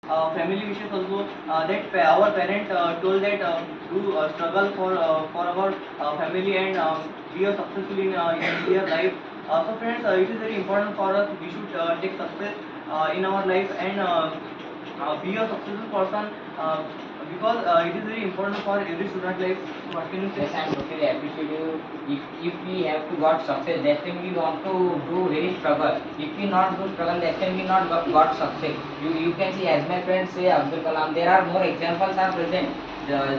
family wishes also, that our parent told that do struggle for our family and be a successful in their life. So friends, it is very important for us. We should take success in our life and be a successful person, because it is very important for every student life. What can you say? Yes, I am totally appreciate you. If we have to got success, that time we want to do very struggle. If we not do struggle, that time we not got success. You can see, as my friends say, Abdul Kalam, there are more examples are present.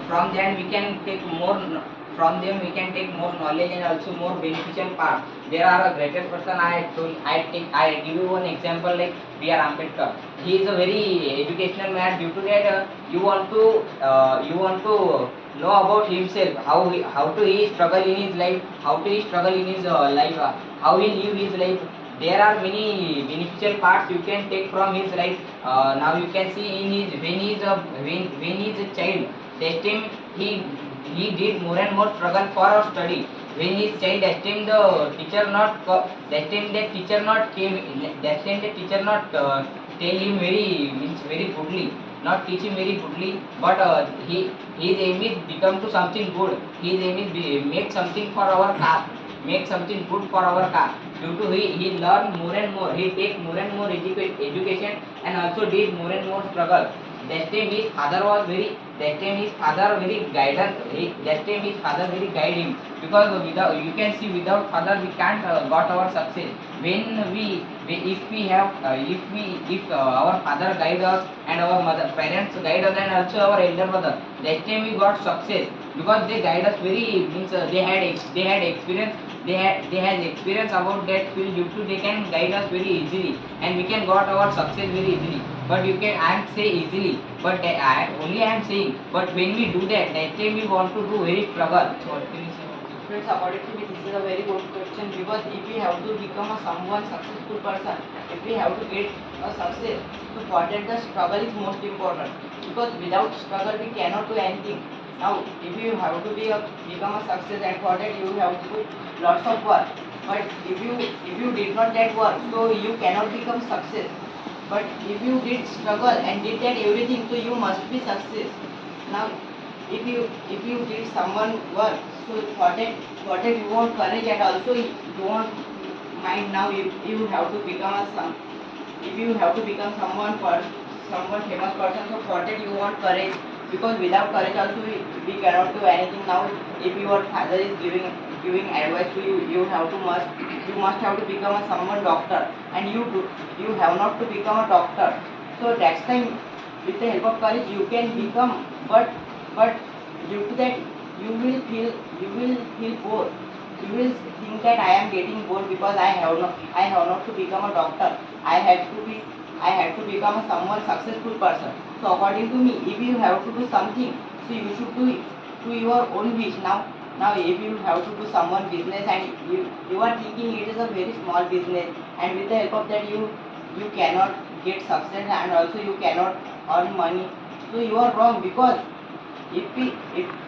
From them we can take more. From them we can take more knowledge and also more beneficial part. There are a greatest person. I give you one example like B.R. Ambedkar. He is a very educational man. Due to that, you want to know about himself, how to he struggle in his life, how to he struggle in his life, how he live his life. There are many beneficial parts you can take from his life. Now you can see in his when he is a child, that time he did more and more struggle for our study. When his child, that time the teacher not that time the teacher not came, that time the teacher not tell him very means very goodly, not teach him very goodly, but his aim is become to something good. His aim is make something for our car, make something good for our car. Due to he learn more and more, he take more and more education and also did more and more struggle. That time his father was very, that time his father very guidance. That time his father very guide him, because without, you can see, without father we can't got our success. When if we have if our father guide us and our mother parents guide us and also our elder brother, that time we got success, because they guide us very means they had experience, they has experience about that field. Due to they can guide us very easily and we can got our success very easily. But you can, I am say easily, but I am saying, but when we do that, that time we want to do very struggle. So what can you say? Friends, according to me, this is a very good question, because if we have to become a someone successful person, if we have to get a success, so for that the struggle is most important. Because without struggle we cannot do anything. Now, if you have to become a success, and for that you have to do lots of work. But if you did not that work, so you cannot become success. But if you did struggle and did that everything, so you must be success. Now, if you did someone work, so for that you want courage, and also you want mind. Now you have to become a some, if you have to become someone famous person, so for that you want courage, because without courage also we cannot do anything. Now if your father is giving advice to you, you must have to become a someone doctor, and you have not to become a doctor. So that's time, with the help of courage you can become. But due to that you will feel bored. You will think that I am getting bored, because I have not to become a doctor. I have to become a someone successful person. So according to me, if you have to do something, so you should do it to your own wish. Now if you have to do someone business, and you are thinking it is a very small business, and with the help of that you cannot get success, and also you cannot earn money, so you are wrong. Because if we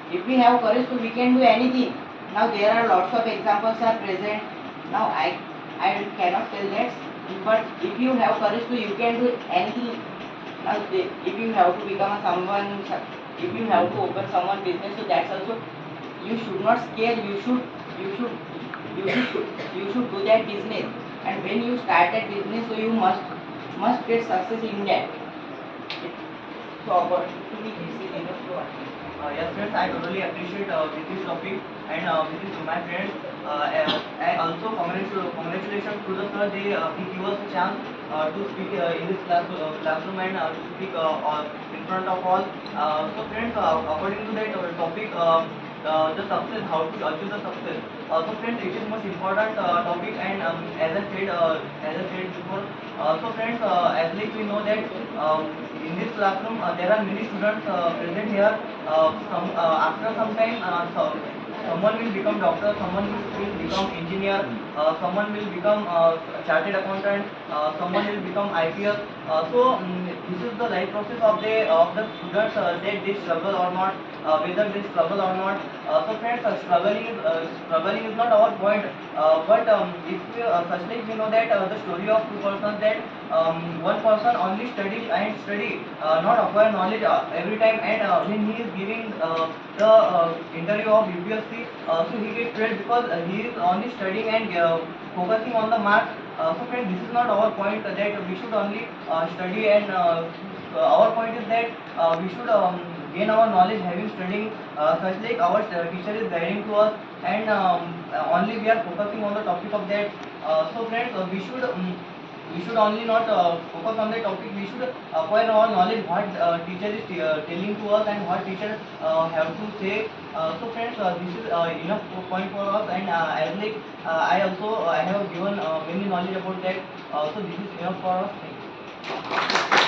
if we have courage, so we can do anything. Now there are lots of examples are present. Now I cannot tell that, but if you have courage, so you can do anything. Now if you have to become a someone, if you have to open someone business, so that's also, you should not scare. You should do that business. And when you start that business, so you must get success in that. So according to me, this is enough to Yes, friends, I totally appreciate with this topic and with this my friends. And also congratulations to the sir. He give us a chance to speak in this classroom and to speak in front of all. So friends, according to that topic, the success, how to achieve the success. So friends, it is most important topic, and as I said before. So friends, as like we know that in this classroom there are many students present here. After some time, someone will become doctor, someone will become engineer, someone will become chartered accountant, someone will become IPS. This is the life process of the students, that they struggle or not, whether they struggle or not. So friends, struggling is not our point. But if we, firstly we know that the story of two persons, that one person only study and study, not acquire knowledge every time, and when he is giving the interview of UPSC, so he gets failed because he is only studying and focusing on the mark. So friends, this is not our point that we should only study, and our point is that we should gain our knowledge having studying, such like our teacher is guiding to us, and only we are focusing on the topic of that. So friends, we should only not focus on the topic. We should acquire our knowledge what teacher is telling to us and what teacher have to say. So friends, this is enough point for us, and as like I also I have given many knowledge about that. So this is enough for us. Thank you.